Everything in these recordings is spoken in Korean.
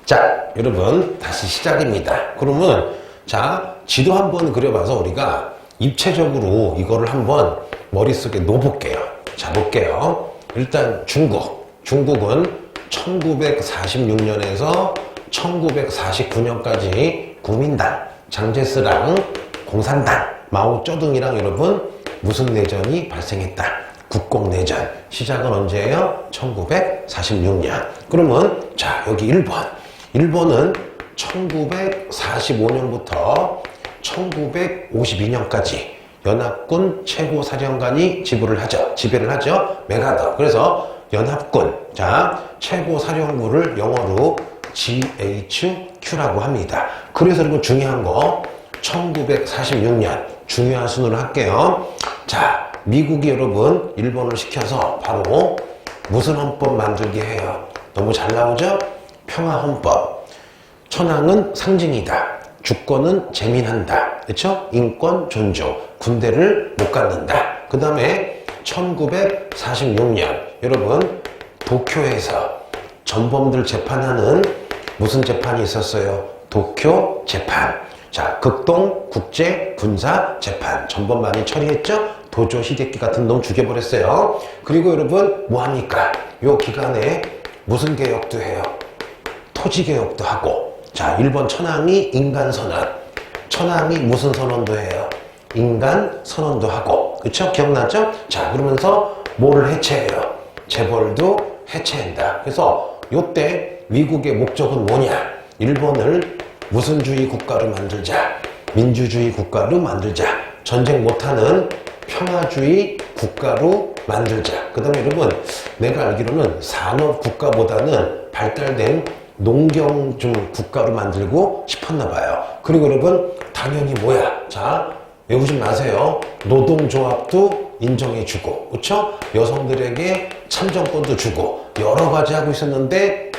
자, 여러분 다시 시작입니다. 그러면 자, 지도 한번 그려봐서 우리가 입체적으로 이거를 한번 머릿속에 놓아볼게요. 자, 볼게요. 일단 중국은 1946년에서 1949년까지 국민당, 장제스랑 공산당, 마오쩌둥이랑 여러분 무슨 내전이 발생했다? 국共내전. 시작은 언제예요? 1946년. 그러면 자, 여기 일본은 1945년부터 1952년까지 연합군 최고사령관이 지배를 하죠. 메가더. 그래서 연합군, 자, 최고사령부를 영어로 GHQ라고 합니다. 그래서 여러분 중요한 거 1946년 중요한 순으로 할게요. 자, 미국이 여러분 일본을 시켜서 바로 무슨 헌법 만들게 해요? 너무 잘 나오죠? 평화헌법. 천황은 상징이다. 주권은 재민한다. 그렇죠? 인권 존중. 군대를 못 갖는다. 그 다음에 1946년 여러분 도쿄에서 전범들 재판하는 무슨 재판이 있었어요? 도쿄 재판. 자, 극동 국제 군사 재판. 전범 많이 처리했죠? 도조 히데키 같은 놈 죽여버렸어요. 그리고 여러분 뭐 합니까? 요 기간에 무슨 개혁도 해요? 토지 개혁도 하고. 자, 일본 천황이 인간선언. 천황이 무슨 선언도 해요? 인간선언도 하고. 그쵸? 기억나죠? 자, 그러면서 뭐를 해체해요? 재벌도 해체한다. 그래서 요때 미국의 목적은 뭐냐? 일본을 무슨 주의 국가로 만들자? 민주주의 국가로 만들자. 전쟁 못하는 평화주의 국가로 만들자. 그 다음에 여러분, 내가 알기로는 산업 국가보다는 발달된 농경 좀 국가로 만들고 싶었나 봐요. 그리고 여러분, 당연히 뭐야? 자, 외우지 마세요. 노동조합도 인정해주고, 그쵸? 여성들에게 참정권도 주고, 여러 가지 하고 있었는데,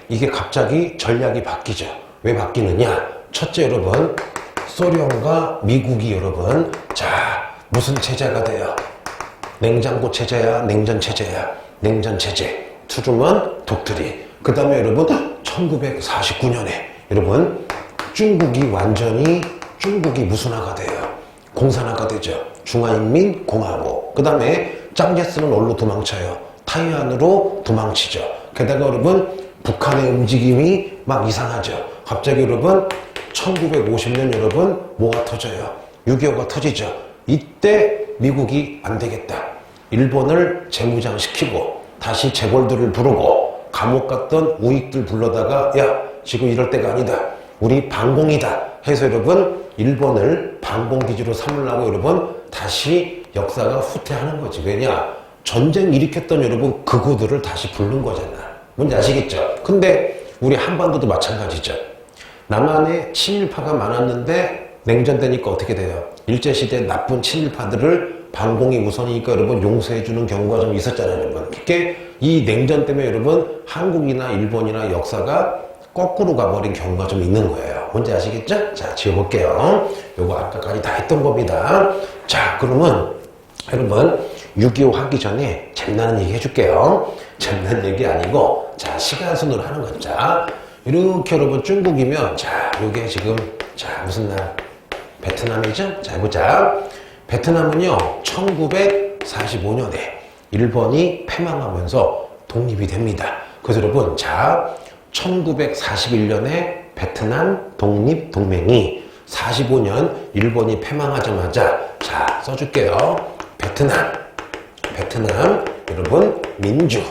이게 갑자기 전략이 바뀌죠. 왜 바뀌느냐? 첫째 여러분, 소련과 미국이 여러분, 자, 무슨 체제가 돼요? 냉장고 체제야? 냉전 체제야? 냉전 체제. 트루먼 독트린. 그 다음에 여러분 1949년에 여러분 중국이 무슨 화가 돼요? 공산화가 되죠. 중화인민공화국. 그 다음에 짱제스는 어디로 도망쳐요? 타이완으로 도망치죠. 게다가 여러분 북한의 움직임이 막 이상하죠. 갑자기 여러분 1950년 여러분 뭐가 터져요? 6.25가 터지죠. 이때 미국이 안 되겠다. 일본을 재무장시키고 다시 재벌들을 부르고 감옥 갔던 우익들 불러다가 야, 지금 이럴 때가 아니다. 우리 반공이다. 해서 여러분 일본을 반공기지로 삼으려고 여러분 다시 역사가 후퇴하는 거지. 왜냐? 전쟁 일으켰던 여러분 극우들을 다시 부른 거잖아. 뭔지 아시겠죠? 근데 우리 한반도도 마찬가지죠. 남한에 친일파가 많았는데 냉전 되니까 어떻게 돼요? 일제시대 나쁜 친일파들을 반공이 우선이니까 여러분 용서해주는 경우가 좀 있었잖아요, 여러분. 그게 이 냉전 때문에 여러분 한국이나 일본이나 역사가 거꾸로 가버린 경우가 좀 있는 거예요. 뭔지 아시겠죠? 자, 지워볼게요. 요거 아까까지 다 했던 겁니다. 자, 그러면 여러분 6.25 하기 전에 재미나는 얘기 해줄게요. 재미나는 얘기 아니고 자, 시간순으로 하는 거죠. 자, 이렇게 여러분 중국이면 자, 요게 지금 자, 무슨 날? 베트남이죠? 자, 해보자. 베트남은요 1945년에 일본이 패망하면서 독립이 됩니다. 그래서 여러분 자 1941년에 베트남 독립동맹이 45년 일본이 패망하자마자 자 써줄게요. 베트남 여러분 민주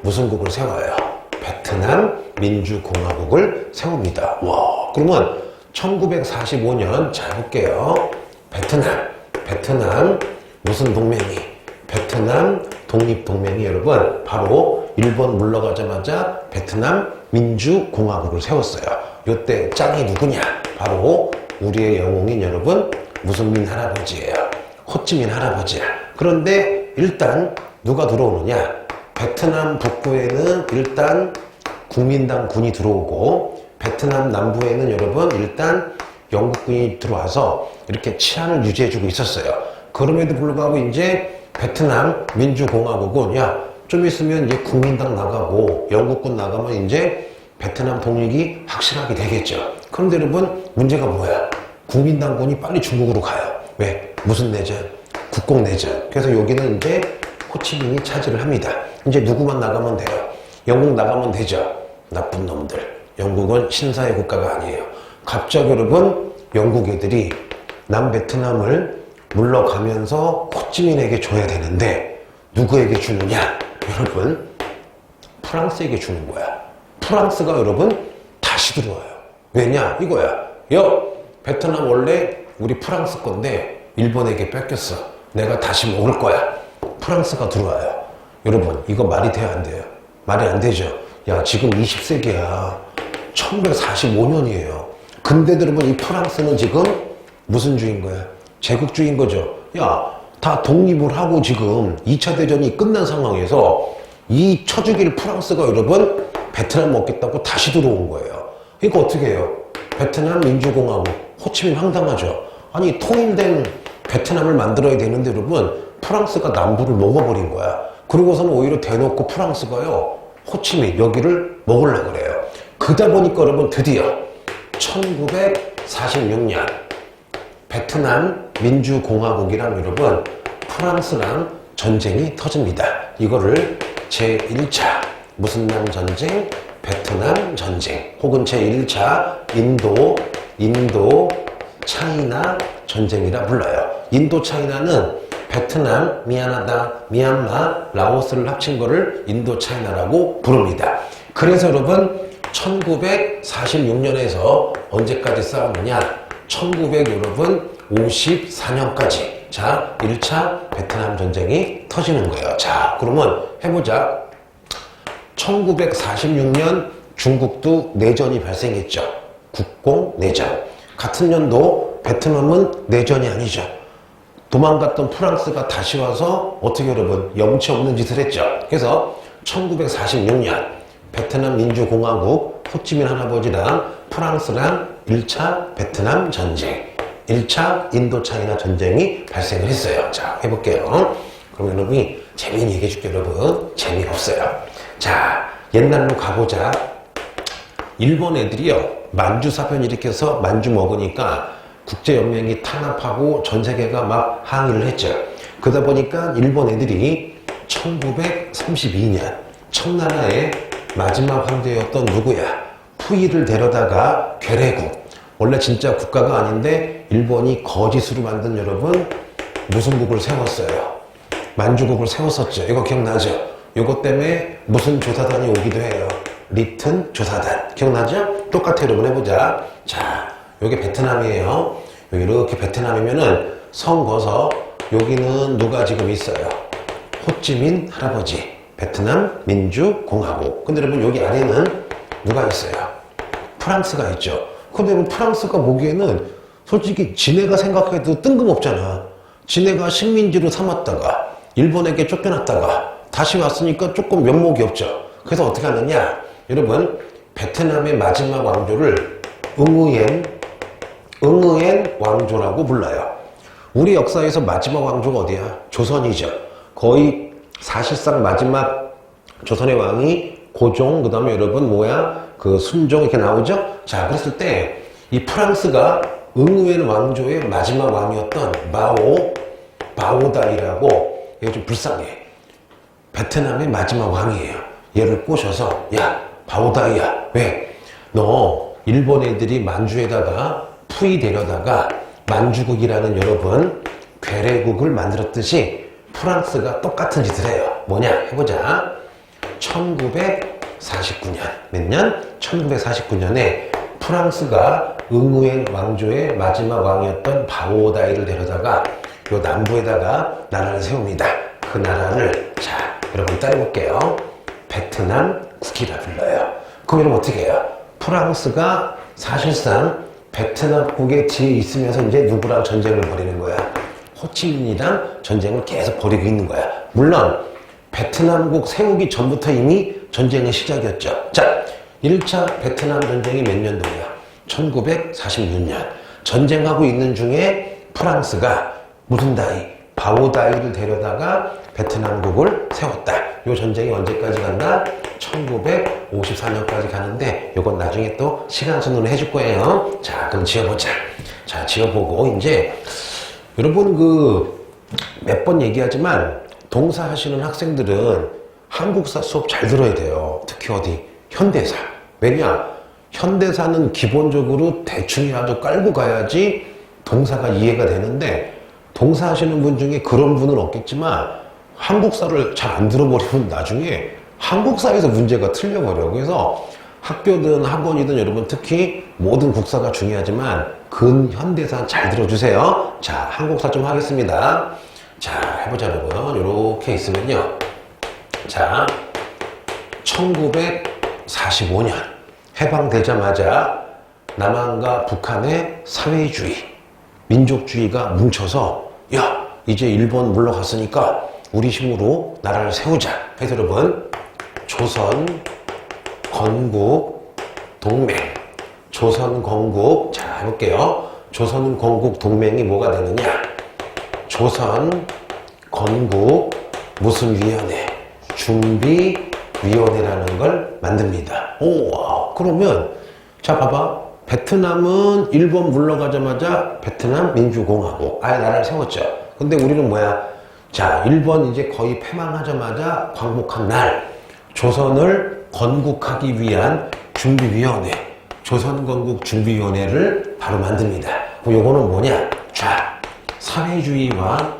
무슨 국을 세워요? 베트남 민주공화국을 세웁니다. 와, 그러면 1945년 잘 볼게요. 베트남 무슨 동맹이? 베트남 독립동맹이 여러분 바로 일본 물러가자마자 베트남 민주공화국을 세웠어요. 요때 짱이 누구냐? 바로 우리의 영웅인 여러분 무슨 민 할아버지예요. 호찌민 할아버지야. 그런데 일단 누가 들어오느냐? 베트남 북부에는 일단 국민당 군이 들어오고 베트남 남부에는 여러분 일단 영국군이 들어와서 이렇게 치안을 유지해주고 있었어요. 그럼에도 불구하고 이제 베트남 민주공화국은 야, 좀 있으면 이제 국민당 나가고 영국군 나가면 이제 베트남 독립이 확실하게 되겠죠. 그런데 여러분 문제가 뭐야? 국민당군이 빨리 중국으로 가요. 왜? 무슨 내전? 국공내전. 그래서 여기는 이제 호치민이 차지를 합니다. 이제 누구만 나가면 돼요? 영국 나가면 되죠. 나쁜 놈들. 영국은 신사의 국가가 아니에요. 갑자기 여러분 영국 애들이 남베트남을 물러가면서 호치민에게 줘야 되는데 누구에게 주느냐? 여러분 프랑스에게 주는 거야. 프랑스가 여러분 다시 들어와요. 왜냐? 이거야. 베트남 원래 우리 프랑스 건데 일본에게 뺏겼어. 내가 다시 먹을 거야. 프랑스가 들어와요. 여러분 이거 말이 돼야 안 돼요? 말이 안 되죠. 야 지금 20세기야. 1945년이에요. 근데 여러분 이 프랑스는 지금 무슨 주인 거야? 제국주의인 거죠. 야 다 독립을 하고 지금 2차 대전이 끝난 상황에서 이 처죽일 프랑스가 여러분 베트남 먹겠다고 다시 들어온 거예요. 그러니까 어떻게 해요? 베트남 민주공화국 호치민 황당하죠. 아니 통일된 베트남을 만들어야 되는데 여러분 프랑스가 남부를 먹어버린 거야. 그러고서는 오히려 대놓고 프랑스가요 호치민 여기를 먹으려고 그래요. 그러다 보니까 여러분 드디어 1946년 베트남 민주공화국이랑 여러분 프랑스랑 전쟁이 터집니다. 이거를 제1차 무슨 남 전쟁? 베트남 전쟁 혹은 제1차 인도 차이나 전쟁이라 불러요. 인도 차이나는 베트남, 미얀마, 라오스를 합친 거를 인도 차이나라고 부릅니다. 그래서 여러분 1946년에서 언제까지 싸우느냐? 1954년까지 자 1차 베트남 전쟁이 터지는 거예요. 자 그러면 해보자. 1946년 중국도 내전이 발생했죠. 국공내전. 같은 년도 베트남은 내전이 아니죠. 도망갔던 프랑스가 다시 와서 어떻게 여러분 염치 없는 짓을 했죠. 그래서 1946년 베트남 민주공화국 호치민 할아버지랑 프랑스랑 1차 베트남 전쟁 1차 인도차이나 전쟁이 발생을 했어요. 자 해볼게요. 그럼 여러분이 재미있는 얘기 해줄게요. 여러분 재미없어요. 자 옛날로 가보자. 일본 애들이요 만주 사변 일으켜서 만주 먹으니까 국제연맹이 탄압하고 전 세계가 막 항의를 했죠. 그러다 보니까 일본 애들이 1932년 청나라의 마지막 황제였던 누구야? 푸이를 데려다가 괴뢰국 원래 진짜 국가가 아닌데 일본이 거짓으로 만든 여러분 무슨 국을 세웠어요? 만주국을 세웠었죠. 이거 기억나죠? 이것 때문에 무슨 조사단이 오기도 해요. 리튼 조사단. 기억나죠? 똑같아 여러분 해보자. 자, 여기 베트남이에요. 여기 이렇게 베트남이면은 성 거서 여기는 누가 지금 있어요? 호찌민 할아버지. 베트남 민주공화국. 근데 여러분 여기 아래는 누가 있어요? 프랑스가 있죠. 근데 뭐 프랑스가 보기에는 솔직히 지네가 생각해도 뜬금없잖아. 지네가 식민지로 삼았다가 일본에게 쫓겨났다가 다시 왔으니까 조금 면목이 없죠. 그래서 어떻게 하느냐? 여러분 베트남의 마지막 왕조를 응우엔 왕조라고 불러요. 우리 역사에서 마지막 왕조가 어디야? 조선이죠. 거의 사실상 마지막 조선의 왕이 고종, 그 다음에 여러분 뭐야? 그 순종 이렇게 나오죠? 자, 그랬을 때 이 프랑스가 응우엔 왕조의 마지막 왕이었던 바오다이라고 얘 좀 불쌍해. 베트남의 마지막 왕이에요. 얘를 꼬셔서 야 바오다이야 왜? 너 일본 애들이 만주에다가 푸이 데려다가 만주국이라는 여러분 괴뢰국을 만들었듯이 프랑스가 똑같은 짓을 해요. 뭐냐 해보자. 1949년 몇 년? 1949년에 프랑스가 응우엔 왕조의 마지막 왕이었던 바오다이를 데려다가 요 남부에다가 나라를 세웁니다. 그 나라를 자 여러분 따라해볼게요. 베트남국이라 불러요. 그럼 여러분 어떻게 해요? 프랑스가 사실상 베트남국에 뒤에 있으면서 이제 누구랑 전쟁을 벌이는 거야? 호치민이랑 전쟁을 계속 벌이고 있는 거야. 물론 베트남국 세우기 전부터 이미 전쟁의 시작이었죠. 자, 1차 베트남 전쟁이 몇 년도야? 1946년. 전쟁하고 있는 중에 프랑스가 무슨 다이? 바오다이를 데려다가 베트남국을 세웠다. 요 전쟁이 언제까지 간다? 1954년까지 가는데 요건 나중에 또 시간 순으로 해줄 거예요. 자, 그럼 지어보자. 자, 지어보고 이제 여러분 몇 번 얘기하지만 동사 하시는 학생들은 한국사 수업 잘 들어야 돼요. 특히 어디? 현대사. 왜냐? 현대사는 기본적으로 대충이라도 깔고 가야지 동사가 이해가 되는데 동사 하시는 분 중에 그런 분은 없겠지만 한국사를 잘 안 들어버리면 나중에 한국사에서 문제가 틀려버려요. 그래서 학교든 학원이든 여러분 특히 모든 국사가 중요하지만 근현대사 잘 들어주세요. 자, 한국사 좀 하겠습니다. 자, 해보자 여러분. 이렇게 있으면요. 자, 1945년 해방되자마자 남한과 북한의 사회주의, 민족주의가 뭉쳐서 야, 이제 일본 물러갔으니까 우리 힘으로 나라를 세우자 해서 여러분 조선 건국 동맹, 조선 건국, 자 해볼게요. 조선 건국 동맹이 뭐가 되느냐? 조선 건국 무슨 위원회? 준비위원회라는 걸 만듭니다. 오, 그러면 자 봐봐. 베트남은 일본 물러가자마자 베트남 민주공화국 아예 나라를 세웠죠. 근데 우리는 뭐야? 자, 일본 이제 거의 패망하자마자 광복한 날 조선을 건국하기 위한 준비위원회, 조선건국준비위원회를 바로 만듭니다. 그럼 요거는 뭐냐? 자, 사회주의와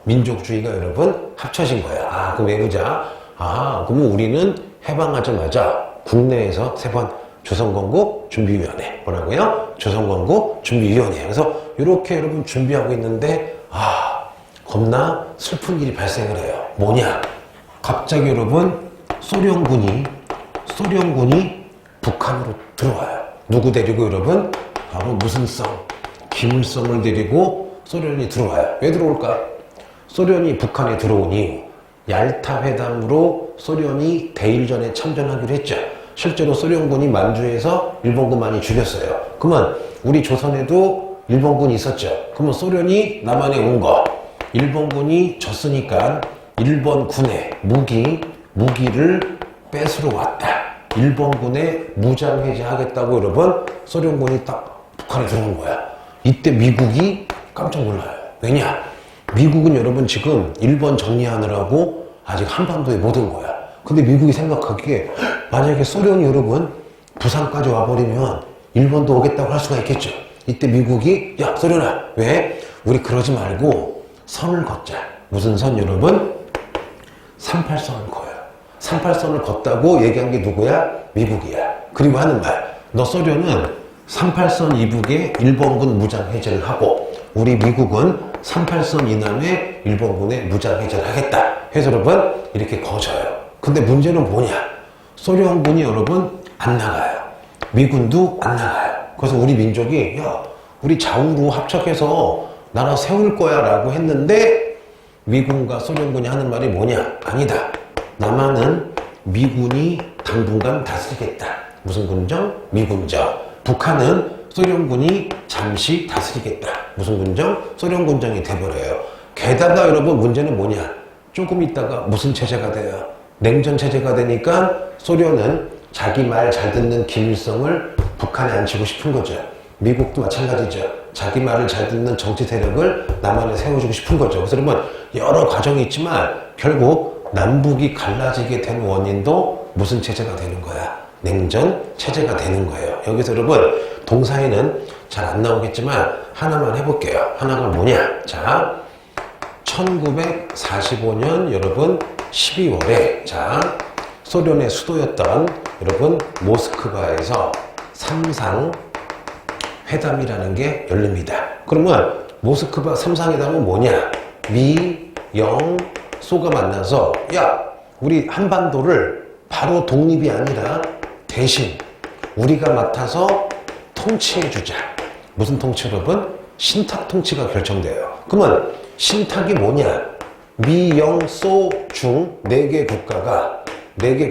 민족주의가 여러분 합쳐진 거야. 아, 그럼 외우자. 아, 그러면 우리는 해방하자마자 국내에서 3번 조선건국준비위원회. 뭐라고요? 조선건국준비위원회. 그래서 이렇게 여러분 준비하고 있는데 겁나 슬픈 일이 발생을 해요. 뭐냐? 갑자기 여러분 소련군이 북한으로 들어와요. 누구 데리고 여러분? 바로 무슨 성? 김일성을 데리고 소련이 들어와요. 왜 들어올까? 소련이 북한에 들어온 이유, 얄타 회담으로 소련이 대일전에 참전하기로 했죠. 실제로 소련군이 만주에서 일본군 많이 죽였어요. 그러면 우리 조선에도 일본군이 있었죠. 그러면 소련이 남한에 온 거, 일본군이 졌으니까 일본 군의 무기를 뺏으러 왔다. 일본군에 무장해제하겠다고 여러분 소련군이 딱 북한에 들어온 거야. 이때 미국이 깜짝 놀라요. 왜냐? 미국은 여러분 지금 일본 정리하느라고 아직 한반도에 못 온 거야. 근데 미국이 생각하기에 만약에 소련이 여러분 부산까지 와버리면 일본도 오겠다고 할 수가 있겠죠. 이때 미국이 야 소련아, 왜? 우리 그러지 말고 선을 걷자. 무슨 선 여러분? 38선을 거요. 38선을 걷다고 얘기한 게 누구야? 미국이야. 그리고 하는 말, 너 소련은 38선 이북에 일본군 무장해제를 하고 우리 미국은 38선 이남에 일본군의 무장해제를 하겠다 해서 여러분 이렇게 거져요. 근데 문제는 뭐냐? 소련군이 여러분 안 나가요. 미군도 안 나가요. 그래서 우리 민족이 야 우리 좌우로 합작해서 나라 세울 거야 라고 했는데 미군과 소련군이 하는 말이 뭐냐? 아니다. 남한은 미군이 당분간 다스리겠다. 무슨 군정? 미군정. 북한은 소련군이 잠시 다스리겠다. 무슨 군정? 소련군정이 돼버려요. 게다가 여러분 문제는 뭐냐? 조금 있다가 무슨 체제가 돼요? 냉전 체제가 되니까 소련은 자기 말 잘 듣는 김일성을 북한에 앉히고 싶은 거죠. 미국도 마찬가지죠. 자기 말을 잘 듣는 정치 세력을 남한에 세워주고 싶은 거죠. 그래서 여러분 여러 과정이 있지만 결국 남북이 갈라지게 된 원인도 무슨 체제가 되는 거야? 냉전 체제가 되는 거예요. 여기서 여러분 동사에는 잘 안 나오겠지만 하나만 해볼게요. 하나가 뭐냐? 자, 1945년 여러분 12월에 자 소련의 수도였던 여러분 모스크바에서 삼상 회담이라는 게 열립니다. 그러면 모스크바 삼상회담은 뭐냐? 미, 영, 소가 만나서 야 우리 한반도를 바로 독립이 아니라 대신 우리가 맡아서 통치해주자. 무슨 통치 여러분? 신탁 통치가 결정돼요. 그러면 신탁이 뭐냐? 미, 영, 소, 중 4개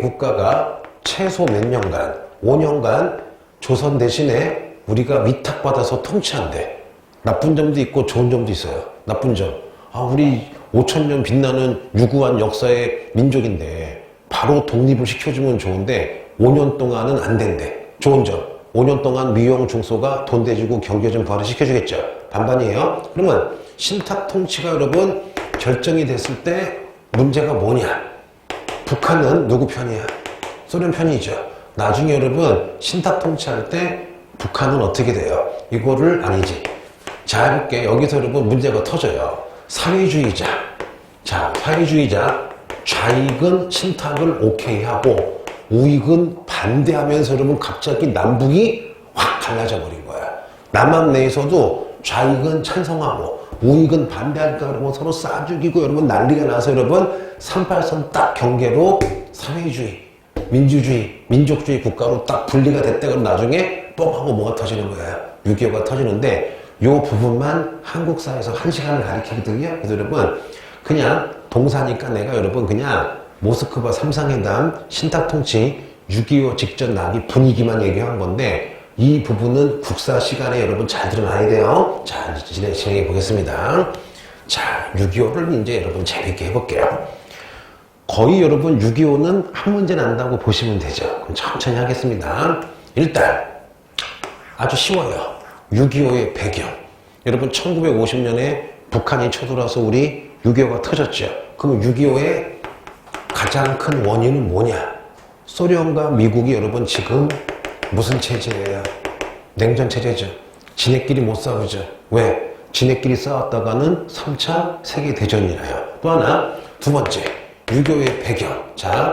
국가가 최소 몇 년간 5년간 조선 대신에 우리가 위탁받아서 통치한대. 나쁜 점도 있고 좋은 점도 있어요. 나쁜 점. 우리 5,000년 빛나는 유구한 역사의 민족인데 바로 독립을 시켜주면 좋은데 5년 동안은 안 된대. 좋은 점. 5년 동안 미용 중소가 돈 대주고 경제 좀 부활을 시켜주겠죠. 반반이에요. 그러면 신탁 통치가 여러분 결정이 됐을 때 문제가 뭐냐? 북한은 누구 편이야? 소련 편이죠. 나중에 여러분 신탁 통치할 때 북한은 어떻게 돼요? 이거를 아니지. 자, 해볼게. 여기서 여러분 문제가 터져요. 사회주의자. 자, 사회주의자. 좌익은 신탁을 오케이 하고 우익은 반대하면서 여러분 갑자기 남북이 확 갈라져 버린 거야. 남한 내에서도 좌익은 찬성하고 우익은 반대할까 그러면 서로 싸죽이고 여러분 난리가 나서 여러분 38선 딱 경계로 사회주의, 민주주의, 민족주의 국가로 딱 분리가 됐다 그러면 나중에 뻥 하고 뭐가 터지는 거야. 6.25가 터지는데 요 부분만 한국사에서 1시간을 가리키거든요. 그래서 여러분 그냥 동사니까 내가 여러분 그냥 모스크바 3.3회담 신탁통치 6.25 직전 나기 분위기만 얘기한 건데 이 부분은 국사 시간에 여러분 잘 들어놔야 돼요. 자, 이제 진행해 보겠습니다. 자, 6.25를 이제 여러분 재밌게 해볼게요. 거의 여러분 6.25는 한 문제 난다고 보시면 되죠. 그럼 천천히 하겠습니다. 일단 아주 쉬워요. 6.25의 배경. 여러분 1950년에 북한이 쳐들어와서 우리 6.25가 터졌죠. 그럼 6.25의 가장 큰 원인은 뭐냐? 소련과 미국이 여러분 지금 무슨 체제예요? 냉전 체제죠. 지네끼리 못 싸우죠. 왜? 지네끼리 싸웠다가는 3차 세계대전이에요. 또 하나, 두 번째, 6.25의 배경. 자,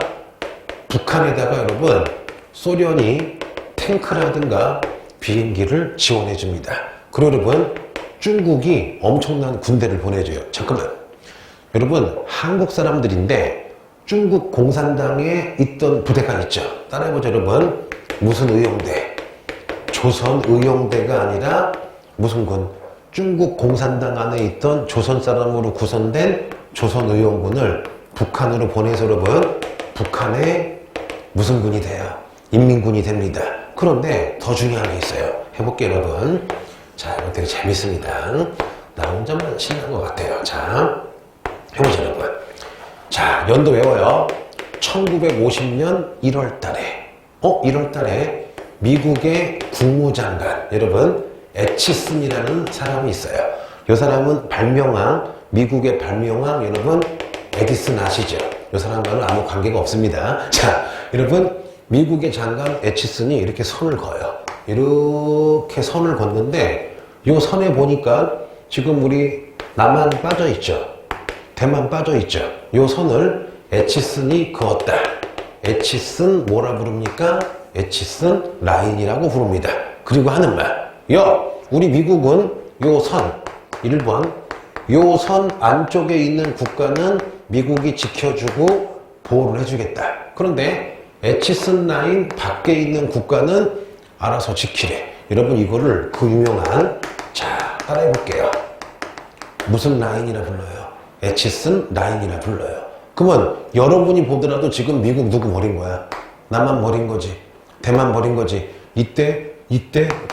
북한에다가 여러분 소련이 탱크라든가 비행기를 지원해 줍니다. 그리고 여러분 중국이 엄청난 군대를 보내줘요. 잠깐만. 여러분 한국 사람들인데 중국 공산당에 있던 부대가 있죠. 따라해보죠 여러분. 무슨 의용대? 조선 의용대가 아니라 무슨 군? 중국 공산당 안에 있던 조선 사람으로 구성된 조선 의용군을 북한으로 보내서 여러분 북한의 무슨 군이 돼요? 인민군이 됩니다. 그런데 더 중요한 게 있어요. 해볼게요 여러분. 자, 이거 되게 재밌습니다. 나 혼자만 신난 것 같아요. 자, 해보죠 여러분. 자, 연도 외워요. 1950년 1월 달에 1월 달에 미국의 국무장관 여러분 애치슨이라는 사람이 있어요. 이 사람은 발명왕, 미국의 발명왕 여러분 에디슨 아시죠? 이 사람과는 아무 관계가 없습니다. 자, 여러분 미국의 장관 애치슨이 이렇게 선을 그어요. 이렇게 선을 걷는데 이 선에 보니까 지금 우리 남한 빠져 있죠. 대만 빠져 있죠. 이 선을 애치슨이 그었다. 애치슨 뭐라 부릅니까? 애치슨 라인이라고 부릅니다. 그리고 하는 말. 우리 미국은 요 선, 1번. 요 선 안쪽에 있는 국가는 미국이 지켜주고 보호를 해주겠다. 그런데 애치슨 라인 밖에 있는 국가는 알아서 지키래. 여러분 이거를 그 유명한 자 따라해 볼게요. 무슨 라인이라 불러요? 애치슨 라인이라 불러요. 그러면 여러분이 보더라도 지금 미국 누구 버린 거야? 남한 버린 거지. 대만 버린 거지. 이때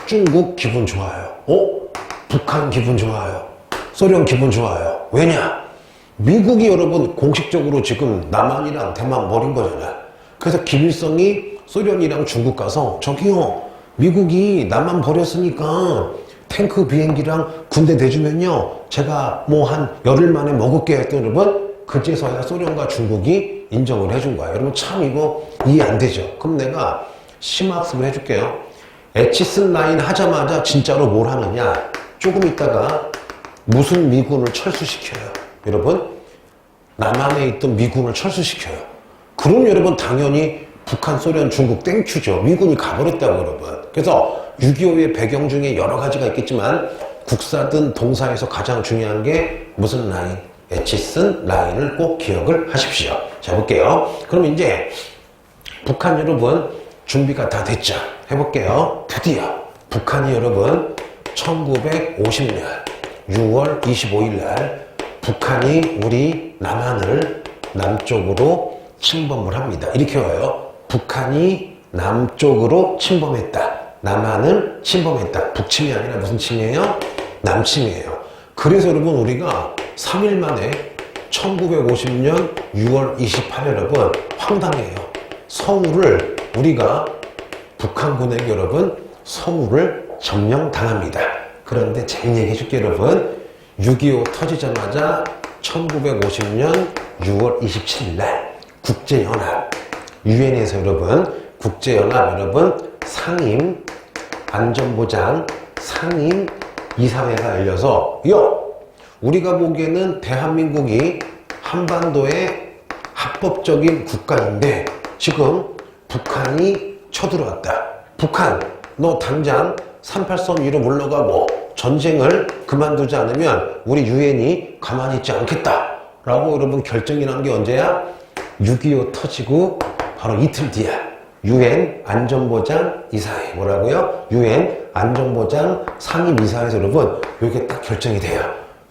중국 기분 좋아요. 북한 기분 좋아요. 소련 기분 좋아요. 왜냐? 미국이 여러분 공식적으로 지금 남한이랑 대만 버린 거잖아. 그래서 김일성이 소련이랑 중국 가서 저기요 미국이 남한 버렸으니까 탱크 비행기랑 군대 내주면요 제가 뭐 한 열흘 만에 먹을게 했더니 여러분 그제서야 소련과 중국이 인정을 해준 거야. 여러분 참 이거 이해 안 되죠? 그럼 내가 심학습을 해줄게요. 애치슨 라인 하자마자 진짜로 뭘 하느냐? 조금 있다가 무슨 미군을 철수시켜요? 여러분 남한에 있던 미군을 철수시켜요. 그럼 여러분 당연히 북한, 소련, 중국 땡큐죠. 미군이 가버렸다고 여러분. 그래서 6.25의 배경 중에 여러 가지가 있겠지만 국사든 동사에서 가장 중요한 게 무슨 라인? 애치슨 라인을 꼭 기억을 하십시오. 자, 볼게요. 그럼 이제 북한 여러분 준비가 다 됐죠? 해볼게요. 드디어 북한이 여러분 1950년 6월 25일 날 북한이 우리 남한을 남쪽으로 침범을 합니다. 이렇게 와요. 북한이 남쪽으로 침범했다. 남한을 침범했다. 북침이 아니라 무슨 침이에요? 남침이에요. 그래서 여러분 우리가 3일 만에 1950년 6월 28일 여러분 황당해요. 서울을 우리가 북한군에게 여러분 서울을 점령당합니다. 그런데 재밌는 얘기 해줄게 여러분. 6.25 터지자마자 1950년 6월 27일 날 국제연합 유엔에서 여러분 국제연합 여러분 상임 안전보장 상임 이사회가 열려서 우리가 보기에는 대한민국이 한반도의 합법적인 국가인데 지금 북한이 쳐들어왔다. 북한 너 당장 38섬 위로 물러가고 전쟁을 그만두지 않으면 우리 유엔이 가만히 있지 않겠다 라고 여러분 결정이 난 게 언제야? 6.25 터지고 바로 이틀 뒤야. 유엔 안전보장 이사회 뭐라고요? 유엔 안전보장 상임이사회에서 여러분 요게 딱 결정이 돼요.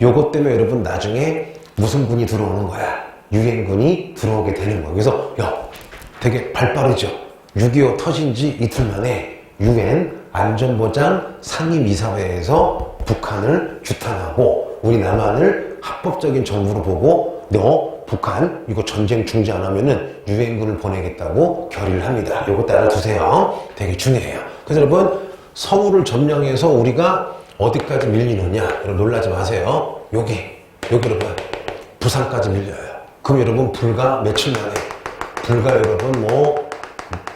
요것 때문에 여러분 나중에 무슨 군이 들어오는 거야? 유엔군이 들어오게 되는 거야. 그래서 되게 발 빠르죠. 6.25 터진 지 이틀 만에 유엔 안전보장 상임이사회에서 북한을 규탄하고 우리 남한을 합법적인 정부로 보고 너 북한 이거 전쟁 중지 안 하면은 유엔군을 보내겠다고 결의를 합니다. 요거 알아두세요. 되게 중요해요. 그래서 여러분 서울을 점령해서 우리가 어디까지 밀리느냐 여러분 놀라지 마세요. 여기 여러분 부산까지 밀려요. 그럼 여러분 불과 며칠 만에 여러분 뭐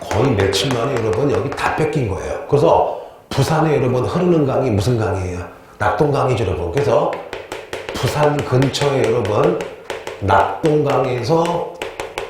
거의 며칠 만에 여러분 여기 다 뺏긴 거예요. 그래서 부산에 여러분 흐르는 강이 무슨 강이에요? 낙동강이죠 여러분. 그래서 부산 근처에 여러분 낙동강에서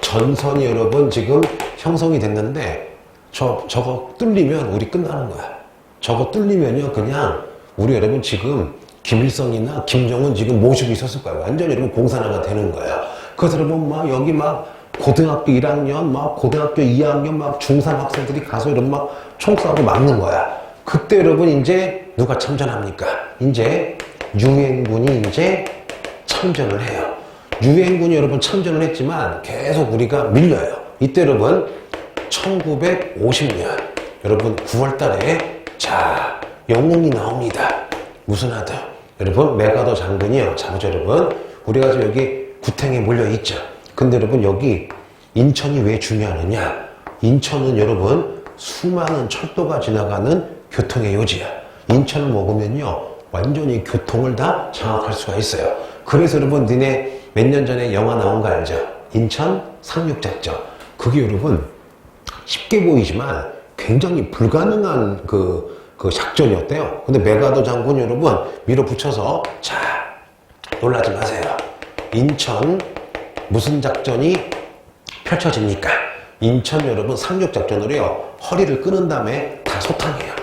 전선이 여러분 지금 형성이 됐는데 저거 뚫리면 우리 끝나는 거야. 저거 뚫리면요 그냥 우리 여러분 지금 김일성이나 김정은 지금 모시고 있었을 거예요. 완전히 여러분 공산화가 되는 거예요. 그래서 여러분 막 여기 막 고등학교 1학년 막 고등학교 2학년 막 중3 학생들이 가서 여러분 막 총 쏴고 막는 거야. 그때 여러분 이제 누가 참전합니까? 이제 유엔군이 이제 참전을 해요. 유엔군이 여러분 참전을 했지만 계속 우리가 밀려요. 이때 여러분 1950년 여러분 9월 달에 자 영웅이 나옵니다. 무슨 아들? 여러분 메가더 장군이요. 자보죠 여러분. 우리가 지금 여기 구탱에 몰려 있죠. 근데 여러분 여기 인천이 왜 중요하느냐? 인천은 여러분 수많은 철도가 지나가는 교통의 요지야. 인천을 먹으면요 완전히 교통을 다 장악할 수가 있어요. 그래서 여러분 니네 몇 년 전에 영화 나온 거 알죠? 인천 상륙작전. 그게 여러분 쉽게 보이지만 굉장히 불가능한 그 작전이었대요. 근데 메가더 장군 여러분 밀어붙여서 자 놀라지 마세요. 인천 무슨 작전이 펼쳐집니까? 인천 여러분 상륙작전으로요 허리를 끊은 다음에 다 소탕해요.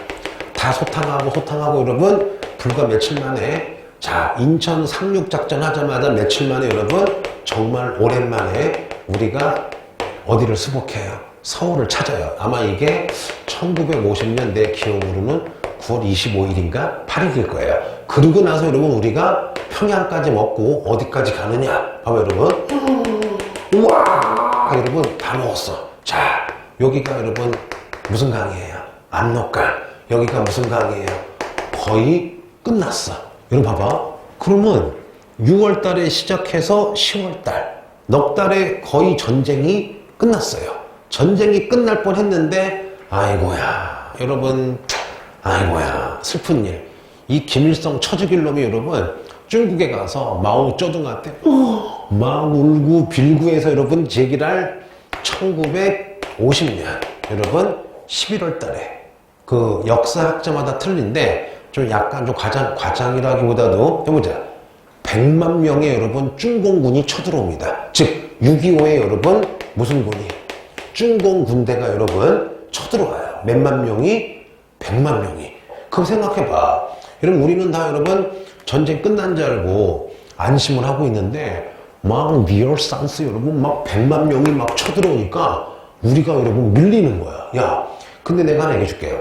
다 소탕하고 여러분 불과 며칠 만에 자 인천 상륙작전 하자마자 며칠 만에 여러분 정말 오랜만에 우리가 어디를 수복해요? 서울을 찾아요. 아마 이게 1950년 내 기억으로는 9월 25일인가 8일일 거예요. 그러고 나서 여러분 우리가 평양까지 먹고 어디까지 가느냐? 봐봐 여러분. 우와 여러분 다 먹었어. 자 여기가 여러분 무슨 강이에요? 압록강. 여기가 무슨 강이에요? 거의 끝났어. 여러분 봐봐. 그러면 6월 달에 시작해서 10월 달 넉 달에 거의 전쟁이 끝났어요. 전쟁이 끝날 뻔 했는데 아이고야 여러분 아이고야 슬픈 일. 이 김일성 처죽일 놈이 여러분 중국에 가서 마오쩌둥한테 막 울고 빌고 해서 여러분 제기를 1950년 여러분 11월 달에 그 역사학자마다 틀린데 좀 약간 좀 과장이라기보다도 해보자. 100만 명의 여러분 중공군이 쳐들어옵니다. 즉 6.25에 여러분 무슨 군이 중공 군대가 여러분 쳐들어와요. 몇만 명이 100만 명이. 그럼 생각해봐. 여러분 우리는 다 여러분 전쟁 끝난 줄 알고 안심을 하고 있는데 막 리얼산스 여러분 막 100만 명이 막 쳐들어오니까 우리가 여러분 밀리는 거야. 야 근데 내가 하나 얘기해 줄게요.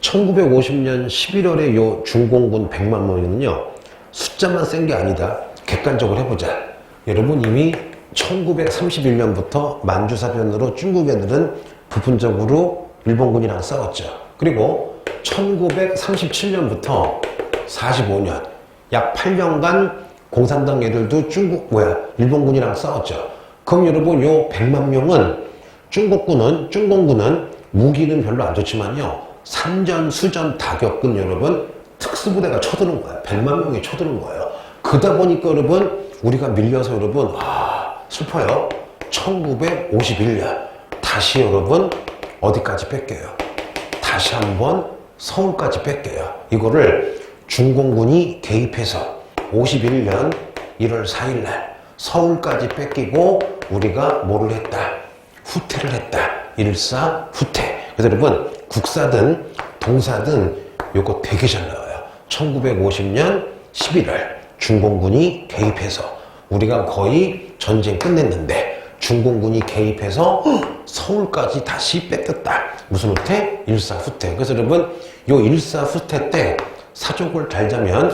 1950년 11월에 요 중공군 100만 명은요 숫자만 센 게 아니다. 객관적으로 해보자. 여러분 이미 1931년부터 만주사변으로 중국 애들은 부분적으로 일본군이랑 싸웠죠. 그리고 1937년부터 45년 약 8년간 공산당 애들도 일본군이랑 싸웠죠. 그럼 여러분 요 100만 명은 중공군은 무기는 별로 안 좋지만요. 산전, 수전 다 겪은 여러분 특수부대가 쳐드는 거예요. 100만 명이 쳐드는 거예요. 그러다 보니까 여러분 우리가 밀려서 여러분 슬퍼요. 1951년 다시 여러분 어디까지 뺏겨요? 다시 한번 서울까지 뺏겨요. 이거를 중공군이 개입해서 51년 1월 4일 날 서울까지 뺏기고 우리가 뭐를 했다? 후퇴를 했다. 일사후퇴. 그래서 여러분 국사든 동사든 요거 되게 잘 나와요. 1950년 11월 중공군이 개입해서 우리가 거의 전쟁 끝냈는데 중공군이 개입해서 서울까지 다시 뺏겼다. 무슨 후퇴? 일사후퇴. 그래서 여러분 요 일사후퇴 때 사족을 달자면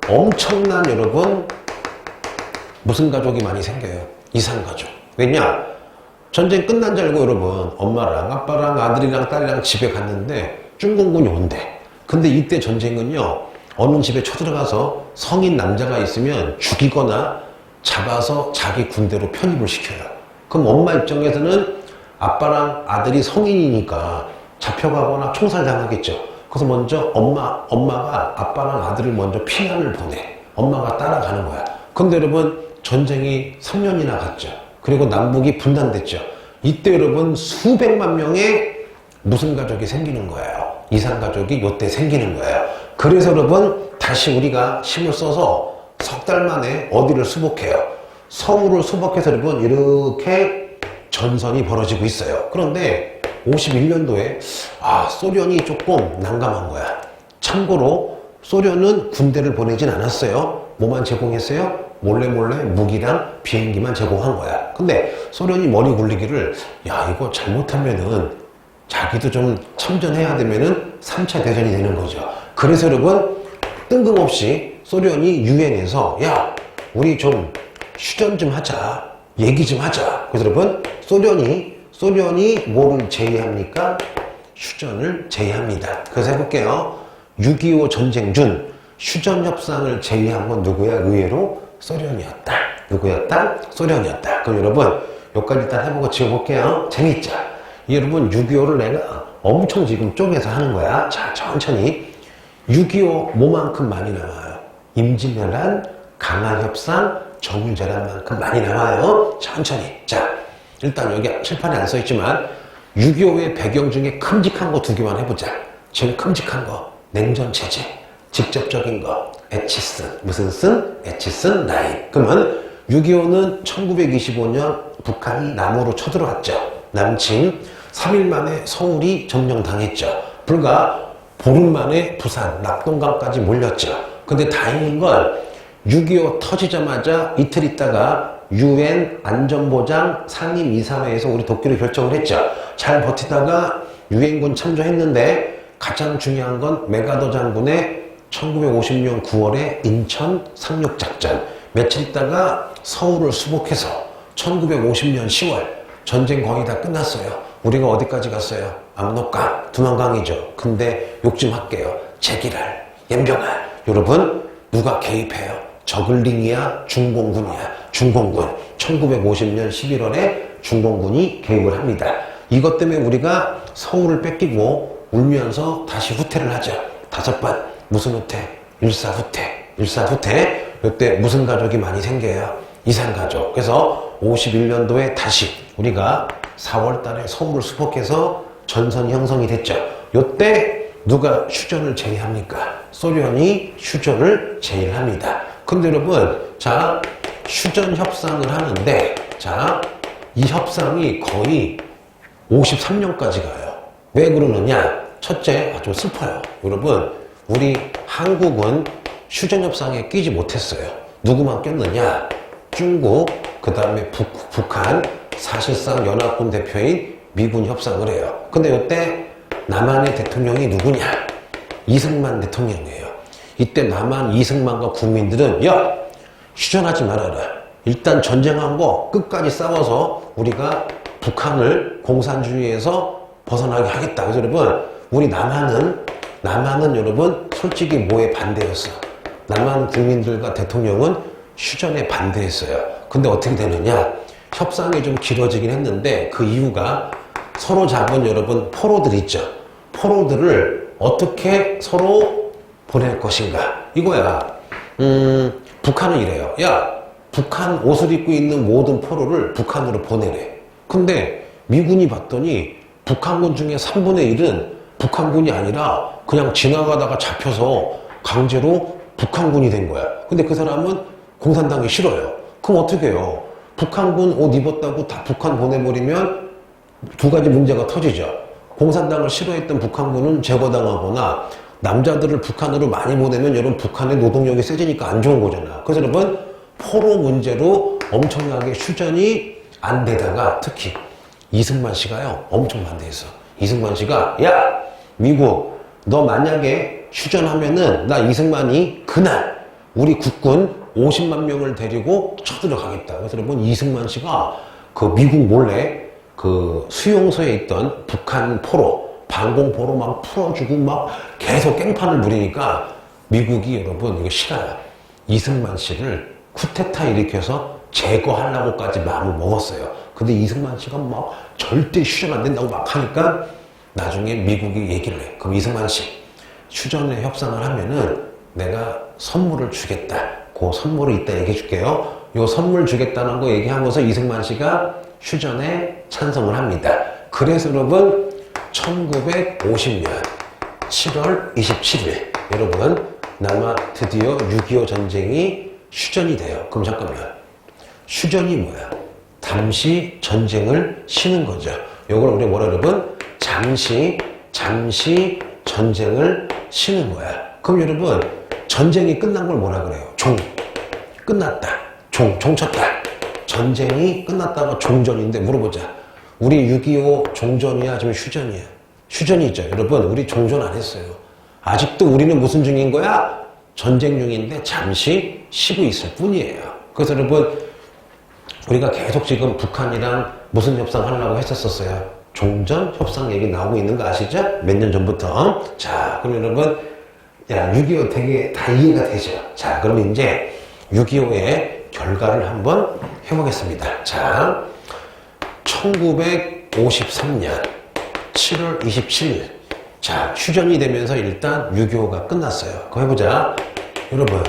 엄청난 여러분 무슨 가족이 많이 생겨요? 이산가족. 왜냐? 전쟁 끝난 줄 알고 여러분 엄마랑 아빠랑 아들이랑 딸이랑 집에 갔는데 중공군이 온대. 근데 이때 전쟁은요 어느 집에 쳐들어가서 성인 남자가 있으면 죽이거나 잡아서 자기 군대로 편입을 시켜요. 그럼 엄마 입장에서는 아빠랑 아들이 성인이니까 잡혀가거나 총살당하겠죠. 그래서 먼저 엄마가 아빠랑 아들을 먼저 피난을 보내. 엄마가 따라가는 거야. 근데 여러분 전쟁이 3년이나 갔죠. 그리고 남북이 분단됐죠. 이때 여러분 수백만 명의 무슨 가족이 생기는 거예요. 이산가족이 이때 생기는 거예요. 그래서 여러분 다시 우리가 힘을 써서 석 달 만에 어디를 수복해요. 서울을 수복해서 여러분 이렇게 전선이 벌어지고 있어요. 그런데 51년도에 소련이 조금 난감한 거야. 참고로 소련은 군대를 보내진 않았어요. 뭐만 제공했어요? 몰래 무기랑 비행기만 제공한 거야. 근데 소련이 머리 굴리기를 이거 잘못하면은 자기도 좀 참전해야 되면은 3차 대전이 되는 거죠. 그래서 여러분 뜬금없이 소련이 유엔에서 우리 좀 휴전 좀 하자. 얘기 좀 하자. 그래서 여러분 소련이 뭐를 제의합니까? 휴전을 제의합니다. 그래서 해볼게요. 6.25 전쟁 중 휴전 협상을 제의한 건 누구야? 의외로 소련이었다. 누구였다? 소련이었다. 그럼 여러분 여기까지 일단 해보고 지워볼게요. 재밌죠? 여러분 6.25를 내가 엄청 지금 쪼개서 하는 거야. 자, 천천히. 6.25 뭐만큼 많이 나와요? 임진왜란, 강화협상, 정유재란만큼 많이 나와요. 천천히. 자, 일단 여기 칠판에 안 써있지만 6.25의 배경 중에 큼직한 거 2개만 해보자. 제일 큼직한 거 냉전체제, 직접적인 거 에치슨, 무슨 쓴? 에치슨 라인. 그러면 6.25는 1925년 북한이 남으로 쳐들어왔죠. 남침. 3일 만에 서울이 점령당했죠. 불과 보름 만에 부산, 낙동강까지 몰렸죠. 근데 다행인 건 6.25 터지자마자 이틀 있다가 UN 안전보장 상임이사회에서 우리 독기로 결정을 했죠. 잘 버티다가 유엔군 참조했는데 가장 중요한 건 메가더 장군의 1950년 9월에 인천 상륙작전. 며칠 있다가 서울을 수복해서 1950년 10월 전쟁 거의 다 끝났어요. 우리가 어디까지 갔어요? 압록강, 두만강이죠. 근데 욕 좀 할게요. 제기랄, 연병할. 여러분 누가 개입해요? 저글링이야? 중공군이야? 중공군. 1950년 11월에 중공군이 개입을 합니다. 이것 때문에 우리가 서울을 뺏기고 울면서 다시 후퇴를 하죠. 5번. 무슨 후퇴? 일사후퇴. 일사후퇴. 이때 무슨 가족이 많이 생겨요? 이산가족. 그래서 51년도에 다시 우리가 4월 달에 서울을 수복해서 전선이 형성이 됐죠. 이때 누가 휴전을 제의합니까? 소련이 휴전을 제의합니다. 근데 여러분, 자, 휴전 협상을 하는데, 자, 이 협상이 거의 53년까지 가요. 왜 그러느냐? 첫째, 좀 슬퍼요. 여러분, 우리 한국은 휴전 협상에 끼지 못했어요. 누구만 꼈느냐? 중국, 그 다음에 북한, 사실상 연합군 대표인 미군 협상을 해요. 근데 이때 남한의 대통령이 누구냐? 이승만 대통령이에요. 이때 남한 이승만과 국민들은 휴전하지 말아라. 일단 전쟁한 거 끝까지 싸워서 우리가 북한을 공산주의에서 벗어나게 하겠다. 그래서 여러분 우리 남한은 여러분 솔직히 뭐에 반대였어? 남한 국민들과 대통령은 휴전에 반대했어요. 근데 어떻게 되느냐? 협상이 좀 길어지긴 했는데 그 이유가 서로 잡은 여러분 포로들 있죠. 포로들을 어떻게 서로 보낼 것인가 이거야. 북한은 이래요. 야, 북한 옷을 입고 있는 모든 포로를 북한으로 보내래. 근데 미군이 봤더니 북한군 중에 3분의 1은 북한군이 아니라 그냥 지나가다가 잡혀서 강제로 북한군이 된 거야. 근데 그 사람은 공산당이 싫어요. 그럼 어떻게 해요? 북한군 옷 입었다고 다 북한 보내버리면 두 가지 문제가 터지죠. 공산당을 싫어했던 북한군은 제거당하거나 남자들을 북한으로 많이 보내면 여러분 북한의 노동력이 세지니까 안 좋은 거잖아. 그래서 여러분 포로 문제로 엄청나게 휴전이 안 되다가 특히 이승만 씨가요 엄청 반대했어. 이승만 씨가 야 미국 너 만약에 휴전하면은 나 이승만이 그날 우리 국군 50만 명을 데리고 쳐들어가겠다. 그래서 여러분 이승만 씨가 그 미국 몰래 그 수용소에 있던 북한 포로 방공포로 막 풀어주고 막 계속 깽판을 부리니까 미국이 여러분 이거 싫어요. 이승만 씨를 쿠데타 일으켜서 제거하려고까지 마음을 먹었어요. 근데 이승만 씨가 막 절대 휴전 안 된다고 막 하니까 나중에 미국이 얘기를 해. 그럼 이승만 씨 휴전에 협상을 하면은 내가 선물을 주겠다. 그 선물을 이따 얘기해 줄게요. 요 선물 주겠다는 거 얘기하면서 이승만 씨가 휴전에 찬성을 합니다. 그래서 여러분 1950년 7월 27일 여러분 남아 드디어 6.25 전쟁이 휴전이 돼요. 그럼 잠깐만 휴전이 뭐야? 잠시 전쟁을 쉬는 거죠. 요걸 우리 뭐라 여러분? 잠시 전쟁을 쉬는 거야. 그럼 여러분 전쟁이 끝난 걸 뭐라 그래요? 끝났다. 종 쳤다. 전쟁이 끝났다가 종전인데 물어보자. 우리 6.25 종전이야? 아니면 휴전이야? 휴전이죠. 여러분 우리 종전 안 했어요. 아직도 우리는 무슨 중인 거야? 전쟁 중인데 잠시 쉬고 있을 뿐이에요. 그래서 여러분 우리가 계속 지금 북한이랑 무슨 협상 하려고 했었어요? 종전 협상 얘기 나오고 있는 거 아시죠? 몇 년 전부터. 자, 그럼 여러분, 야, 6.25 되게 다 이해가 되죠? 자, 그럼 이제 6.25의 결과를 한번 해보겠습니다. 자, 1953년 7월 27일. 자, 휴전이 되면서 일단 6.25가 끝났어요. 그거 해보자. 여러분,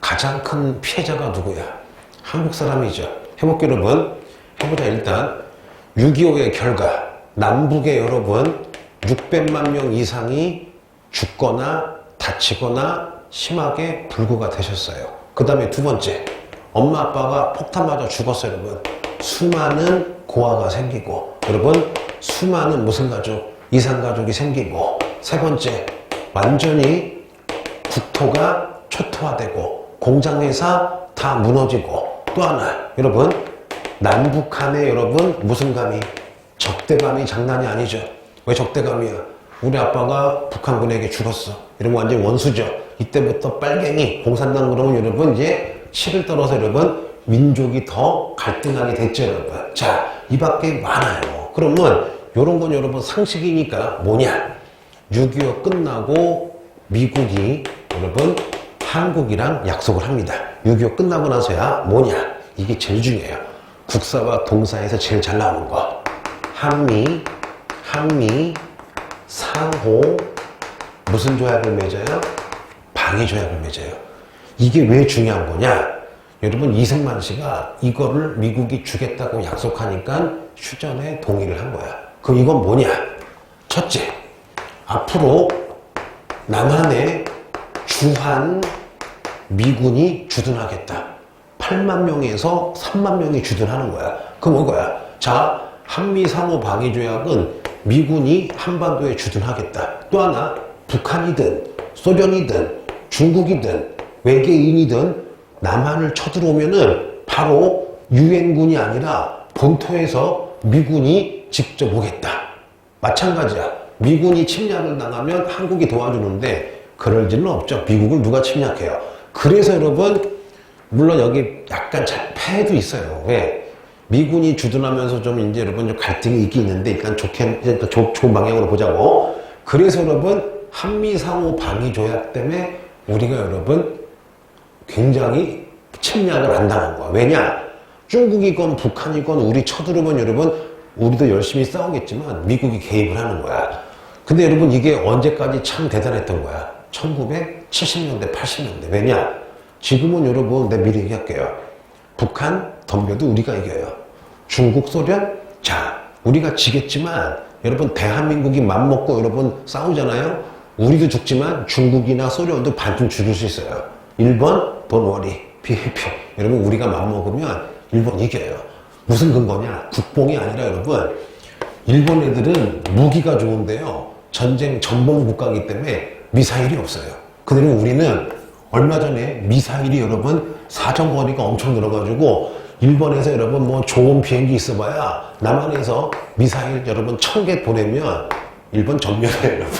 가장 큰 피해자가 누구야? 한국 사람이죠. 해볼게요, 여러분. 해보자, 일단. 6.25의 결과. 남북의 여러분, 600만 명 이상이 죽거나 다치거나 심하게 불구가 되셨어요. 그 다음에 두 번째. 엄마, 아빠가 폭탄 맞아 죽었어요, 여러분. 수많은 고아가 생기고, 여러분, 수많은 무슨 가족? 이산가족이 생기고, 세 번째. 완전히 국토가 초토화되고, 공장회사 다 무너지고, 또 하나, 여러분, 남북한의 여러분, 무슨 감이? 적대감이 장난이 아니죠. 왜 적대감이야? 우리 아빠가 북한군에게 죽었어. 이러면 완전 원수죠. 이때부터 빨갱이, 공산당 그러면 여러분, 이제 치를 떨어서 여러분, 민족이 더 갈등하게 됐죠, 여러분. 자, 이 밖에 많아요. 그러면, 요런 건 여러분 상식이니까 뭐냐? 6.25 끝나고 미국이 여러분, 한국이랑 약속을 합니다. 6.25 끝나고 나서야 뭐냐? 이게 제일 중요해요. 국사와 동사에서 제일 잘 나오는 거. 한미, 상호, 무슨 조약을 맺어요? 방위 조약을 맺어요. 이게 왜 중요한 거냐? 여러분, 이승만 씨가 이거를 미국이 주겠다고 약속하니까 휴전에 동의를 한 거야. 그럼 이건 뭐냐? 첫째, 앞으로 남한에 주한 미군이 주둔하겠다. 8만 명에서 3만 명이 주둔하는 거야. 그럼 뭐야? 자, 한미상호방위조약은 미군이 한반도에 주둔하겠다. 또 하나, 북한이든 소련이든 중국이든 외계인이든 남한을 쳐들어오면은 바로 유엔군이 아니라 본토에서 미군이 직접 오겠다. 마찬가지야. 미군이 침략을 당하면 한국이 도와주는데 그럴 일은 없죠. 미국을 누가 침략해요? 그래서 여러분, 물론 여기 약간 폐해도 있어요. 왜? 미군이 주둔하면서 좀 이제 여러분 좀 갈등이 있긴 있는데 일단 좋은 방향으로 보자고. 그래서 여러분 한미 상호 방위 조약 때문에 우리가 여러분 굉장히 침략을 안 당한 거야. 왜냐? 중국이건 북한이건 우리 쳐들어오면 여러분 우리도 열심히 싸우겠지만 미국이 개입을 하는 거야. 근데 여러분 이게 언제까지 참 대단했던 거야. 1970년대, 80년대. 왜냐? 지금은 여러분 내가 미리 얘기할게요. 북한 덤벼도 우리가 이겨요. 중국, 소련? 자, 우리가 지겠지만 여러분 대한민국이 맘먹고 여러분 싸우잖아요. 우리도 죽지만 중국이나 소련도 반쯤 죽일 수 있어요. 일본, 돈워리, 필리핀. 여러분 우리가 맘먹으면 일본 이겨요. 무슨 근거냐? 국뽕이 아니라 여러분 일본 애들은 무기가 좋은데요. 전쟁 전범 국가이기 때문에 미사일이 없어요. 그대로 우리는 얼마 전에 미사일이 여러분 사정거리가 엄청 늘어가지고 일본에서 여러분 뭐 좋은 비행기 있어봐야 남한에서 미사일 여러분 1000개 보내면 일본 전멸해요. 여러분.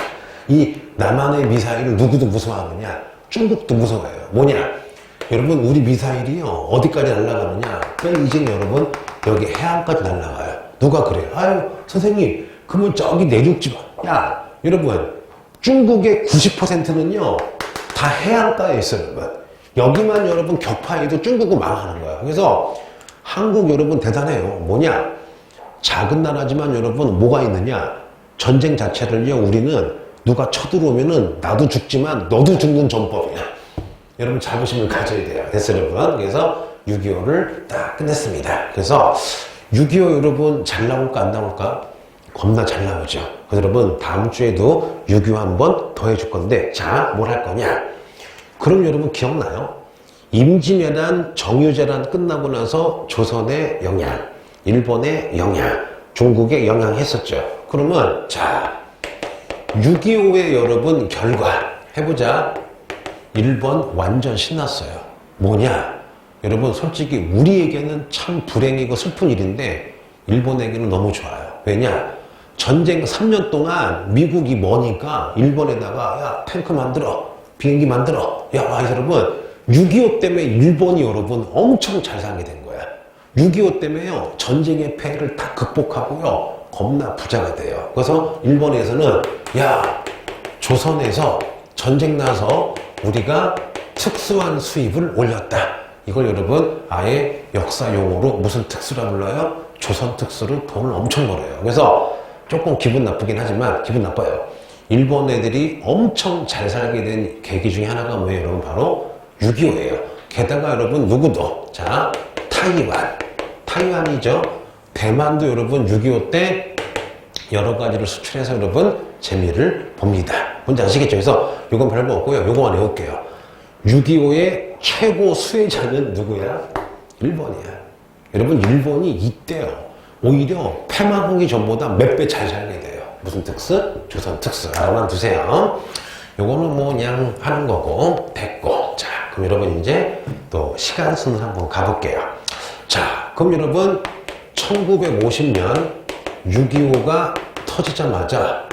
이 남한의 미사일을 누구도 무서워하느냐? 중국도 무서워해요. 뭐냐? 여러분 우리 미사일이요 어디까지 날아가느냐? 이제 여러분 여기 해안까지 날아가요. 누가 그래요? 아유 선생님 그러면 저기 내륙지 마. 야 여러분 중국의 90%는요 다 해안가에 있어요. 여러분. 여기만 여러분 격파해도 중국은 망하는 거야. 그래서 한국 여러분 대단해요. 뭐냐? 작은 나라지만 여러분 뭐가 있느냐? 전쟁 자체를요 우리는 누가 쳐들어오면은 나도 죽지만 너도 죽는 전법이야. 여러분 자부심을 가져야 돼요. 됐어요 여러분. 그래서 6.25를 딱 끝냈습니다. 그래서 6.25 여러분 잘 나올까 안 나올까? 겁나 잘 나오죠. 그래서 여러분 다음 주에도 6.25 한번 더 해줄 건데 자 뭘 할 거냐? 그럼 여러분 기억나요? 임진왜란, 정유재란 끝나고 나서 조선의 영향, 일본의 영향, 중국의 영향 했었죠. 그러면 자 6.25의 여러분 결과 해보자. 일본 완전 신났어요. 뭐냐? 여러분 솔직히 우리에게는 참 불행이고 슬픈 일인데 일본에게는 너무 좋아요. 왜냐? 전쟁 3년 동안 미국이 머니까 일본에다가 야 탱크 만들어 비행기 만들어 야 와 여러분 6.25 때문에 일본이 여러분 엄청 잘 살게 된 거야. 6.25 때문에요 전쟁의 폐해를 다 극복하고요 겁나 부자가 돼요. 그래서 일본에서는 야 조선에서 전쟁 나서 우리가 특수한 수입을 올렸다. 이걸 여러분 아예 역사 용어로 무슨 특수라 불러요? 조선 특수로 돈을 엄청 벌어요. 그래서 조금 기분 나쁘긴 하지만 기분 나빠요. 일본 애들이 엄청 잘 살게 된 계기 중에 하나가 뭐예요? 여러분 바로 6.25예요. 게다가 여러분 누구도 자 타이완이죠. 대만도 여러분 6.25 때 여러 가지를 수출해서 여러분 재미를 봅니다. 뭔지 아시겠죠? 그래서 이건 별거 없고요. 요거만 외울게요. 6.25의 최고 수혜자는 누구야? 일본이야. 여러분 일본이 이때요. 오히려 패망하기 전보다 몇 배 잘 살게 돼요. 무슨 특수? 조선 특수. 알아만 두세요. 요거는 뭐 그냥 하는 거고 됐고. 자 그럼 여러분 이제 또 시간 순으로 한번 가볼게요. 자 그럼 여러분 1950년 6.25가 터지자마자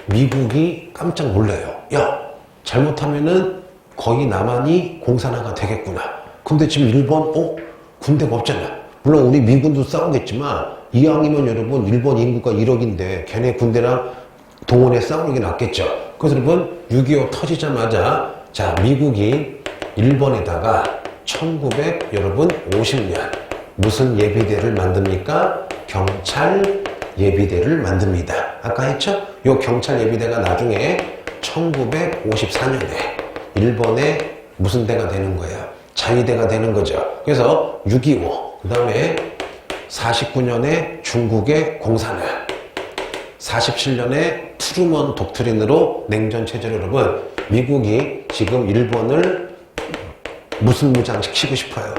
미국이 깜짝 놀래요. 야 잘못하면은 거의 남한이 공산화가 되겠구나. 근데 지금 일본 군대가 없잖아. 물론 우리 미군도 싸우겠지만 이왕이면 여러분 일본 인구가 1억인데 걔네 군대랑 동원해 싸우는 게 낫겠죠. 그래서 여러분 6.25 터지자마자 자 미국이 일본에다가 1950년 무슨 예비대를 만듭니까? 경찰 예비대를 만듭니다. 아까 했죠? 요 경찰 예비대가 나중에 1954년에 일본의 무슨 대가 되는 거예요? 자위대가 되는 거죠. 그래서 6.25, 그 다음에 49년에 중국의 공산화, 47년에 트루먼 독트린으로 냉전 체제로 여러분 미국이 지금 일본을 무슨 무장시키고 싶어요?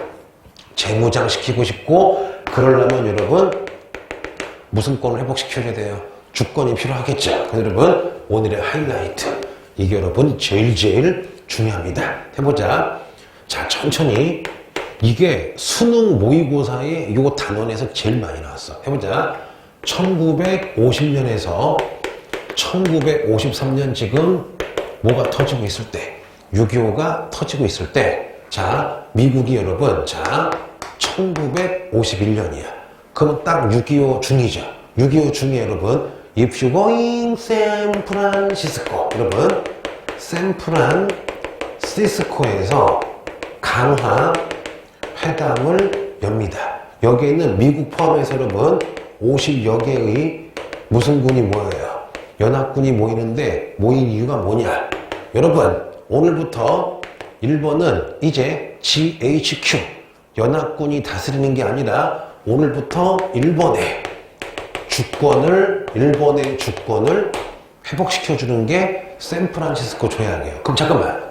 재무장시키고 싶고 그러려면 여러분 무슨 권을 회복시켜야 돼요? 주권이 필요하겠죠. 그래서 여러분 오늘의 하이라이트 이게 여러분 제일 중요합니다. 해보자. 자 천천히 이게 수능 모의고사에 이 단원에서 제일 많이 나왔어. 해보자. 1950년에서 1953년 지금 뭐가 터지고 있을 때 6.25가 터지고 있을 때 자 미국이 여러분 자 1951년이야. 그러면 딱 6.25 중이죠. 6.25 중에 여러분 If you going 샌프란시스코 여러분 샌프란시스코에서 강화 회담을 엽니다. 여기에는 미국 포함해서 여러분 50여 개의 무슨 군이 모여요? 연합군이 모이는데 모인 이유가 뭐냐? 여러분 오늘부터 일본은 이제 GHQ 연합군이 다스리는 게 아니라 오늘부터 일본의 주권을 회복시켜주는 게 샌프란시스코 조약이에요. 그럼 잠깐만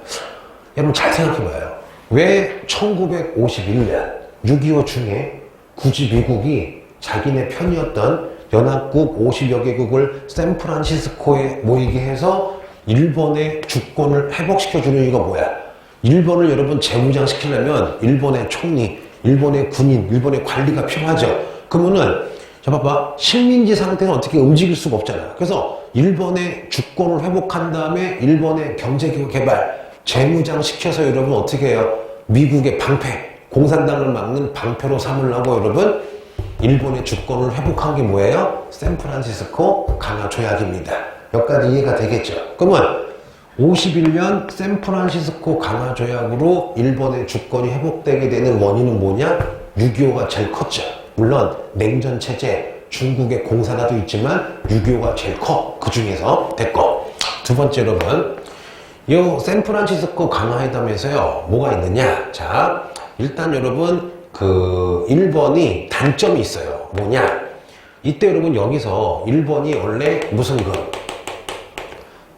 여러분 잘 생각해봐요. 왜 1951년 6.25 중에 굳이 미국이 자기네 편이었던 연합국 50여 개국을 샌프란시스코에 모이게 해서 일본의 주권을 회복시켜주는 이유가 뭐야? 일본을 여러분 재무장시키려면 일본의 총리, 일본의 군인, 일본의 관리가 필요하죠. 그러면은 자 봐봐, 식민지 상태는 어떻게 움직일 수가 없잖아. 그래서 일본의 주권을 회복한 다음에 일본의 경제개발, 재무장시켜서 여러분 어떻게 해요? 미국의 방패, 공산당을 막는 방패로 삼으려고 여러분 일본의 주권을 회복한 게 뭐예요? 샌프란시스코 강화 조약입니다. 여기까지 이해가 되겠죠? 그러면 51년 샌프란시스코 강화 조약으로 일본의 주권이 회복되게 되는 원인은 뭐냐? 6.25가 제일 컸죠. 물론 냉전 체제, 중국의 공산화도 있지만 6.25가 제일 커. 그 중에서 됐고. 두 번째 여러분, 이 샌프란시스코 강화회담에서요 뭐가 있느냐? 자, 일단 여러분 일본이 단점이 있어요. 뭐냐? 이때 여러분 여기서 일본이 원래 무슨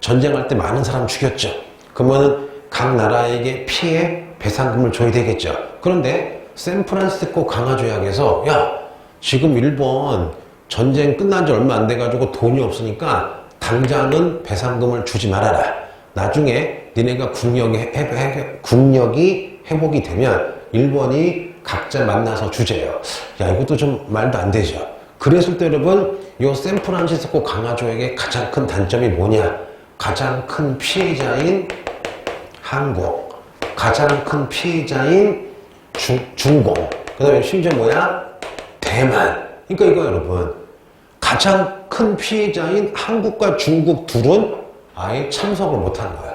전쟁할 때 많은 사람 죽였죠. 그러면 각 나라에게 피해 배상금을 줘야 되겠죠. 그런데 샌프란시스코 강화조약에서 야 지금 일본 전쟁 끝난 지 얼마 안 돼가지고 돈이 없으니까 당장은 배상금을 주지 말아라. 나중에 니네가 국력이 회복이 되면 일본이 각자 만나서 주재요. 야 이것도 좀 말도 안 되죠. 그랬을 때 여러분 이 샌프란시스코 강화조약의 가장 큰 단점이 뭐냐? 가장 큰 피해자인 한국, 가장 큰 피해자인 중공, 그 다음에 심지어 뭐야? 대만. 그러니까 이거 여러분 가장 큰 피해자인 한국과 중국 둘은 아예 참석을 못한 거야.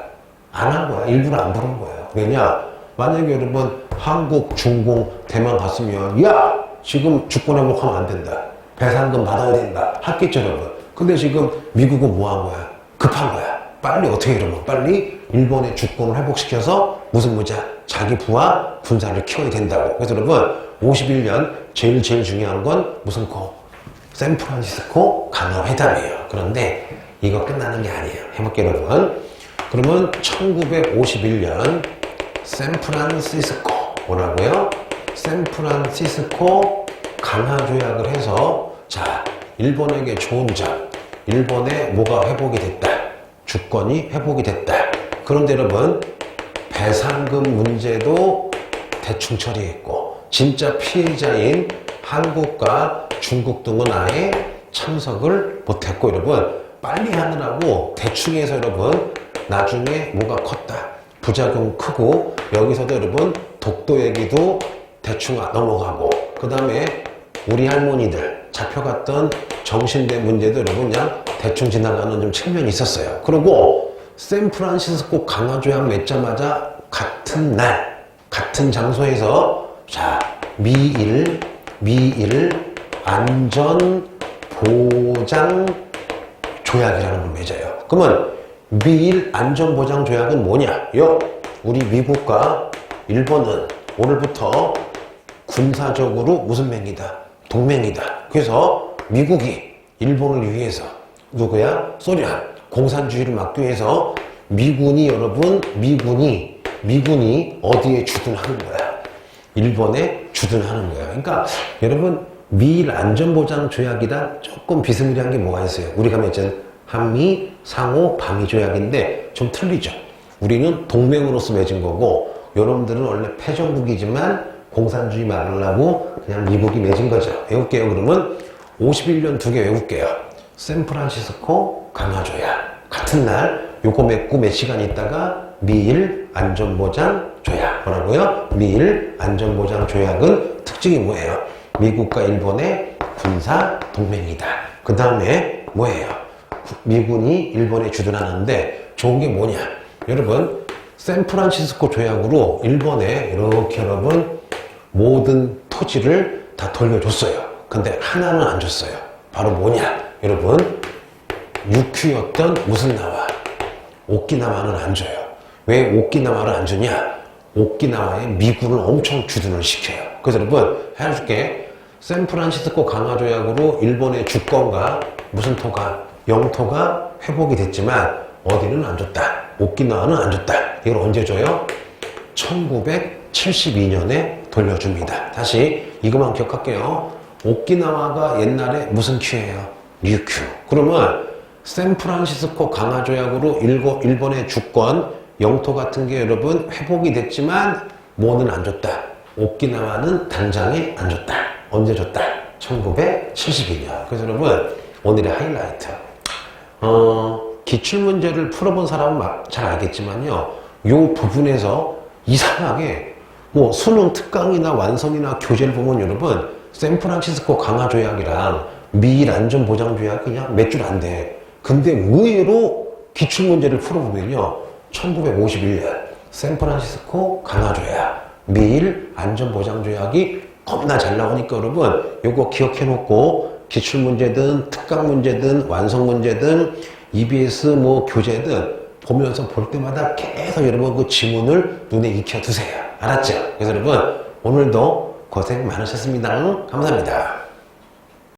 안 한 거야. 일부러 안 부른 거예요. 왜냐? 만약에 여러분 한국, 중공, 대만 갔으면 야 지금 주권 회복하면 안 된다. 배상금 받아야 된다. 했겠죠 여러분. 근데 지금 미국은 뭐 한 거야? 급한 거야. 빨리 어떻게 이러면 빨리 일본의 주권을 회복시켜서 무슨 뭐자 자기 부하 군사를 키워야 된다고. 그래서 여러분 51년 제일 중요한 건 무슨 샌프란시스코 강화회담이에요. 그런데 이거 끝나는 게 아니에요. 해볼게요 여러분. 그러면 1951년 샌프란시스코 뭐라고요? 샌프란시스코 강화조약을 해서 자 일본에게 좋은 점, 일본에 뭐가 회복이 됐다, 주권이 회복이 됐다. 그런데 여러분 배상금 문제도 대충 처리했고 진짜 피해자인 한국과 중국 등은 아예 참석을 못했고 여러분 빨리 하느라고 대충 해서 여러분 나중에 뭐가 컸다, 부작용 크고 여기서도 여러분 독도 얘기도 대충 넘어가고 그 다음에 우리 할머니들 잡혀갔던 정신대 문제도 여러분 그냥 대충 지나가는 좀 측면이 있었어요. 그리고 샌프란시스코 강화조약 맺자마자 같은 날 같은 장소에서 자 미일 안전보장 조약이라는 걸 맺어요. 그러면 미일 안전보장조약은 뭐냐? 우리 미국과 일본은 오늘부터 군사적으로 무슨 맹이다? 동맹이다. 그래서 미국이 일본을 위해서 누구야? 소련 공산주의를 막기 위해서 미군이 어디에 주둔하는 거야? 일본에 주둔하는 거야. 그러니까 여러분 미일 안전보장 조약이랑 조금 비스무리한 게 뭐가 있어요? 우리가 맺은 한미 상호 방위 조약인데 좀 틀리죠. 우리는 동맹으로서 맺은 거고 여러분들은 원래 패전국이지만 공산주의 막으려고 그냥 미국이 맺은 거죠. 외울게요. 그러면 51년 두 개 외울게요. 샌프란시스코 강화조약 같은 날 요거 맺고 몇 시간 있다가 미일 안전보장 조약. 뭐라고요? 미일 안전보장 조약은 특징이 뭐예요? 미국과 일본의 군사 동맹이다. 그 다음에 뭐예요? 미군이 일본에 주둔하는데 좋은 게 뭐냐? 여러분 샌프란시스코 조약으로 일본에 이렇게 여러분 모든 토지를 다 돌려줬어요. 근데 하나는 안 줬어요. 바로 뭐냐? 여러분, 유큐였던 무슨 나와? 오키나와는 안 줘요. 왜 오키나와를 안 주냐? 오키나와에 미군을 엄청 주둔을 시켜요. 그래서 여러분, 해줄게. 샌프란시스코 강화조약으로 일본의 주권과 무슨 토가? 영토가 회복이 됐지만 어디는 안 줬다. 오키나와는 안 줬다. 이걸 언제 줘요? 1972년에 돌려줍니다. 다시 이것만 기억할게요. 오키나와가 옛날에 무슨 큐예요? ryukyu. 그러면 샌프란시스코 강화조약으로 일본의 주권, 영토 같은 게 여러분 회복이 됐지만 뭐는 안 줬다. 오키나와는 당장에 안 줬다. 언제 줬다? 1972년. 그래서 여러분 오늘의 하이라이트. 기출문제를 풀어본 사람은 잘 알겠지만요. 이 부분에서 이상하게 뭐 수능 특강이나 완성이나 교재를 보면 여러분 샌프란시스코 강화조약이랑 미일 안전보장조약 그냥 몇 줄 안 돼. 근데 의외로 기출문제를 풀어보면요. 1951년 샌프란시스코 강화조약, 미일 안전보장조약이 겁나 잘 나오니까 여러분 요거 기억해 놓고 기출문제든 특강문제든 완성문제든 EBS 뭐 교재든 보면서 볼 때마다 계속 여러분 그 지문을 눈에 익혀두세요. 알았죠? 그래서 여러분 오늘도 고생 많으셨습니다. 감사합니다.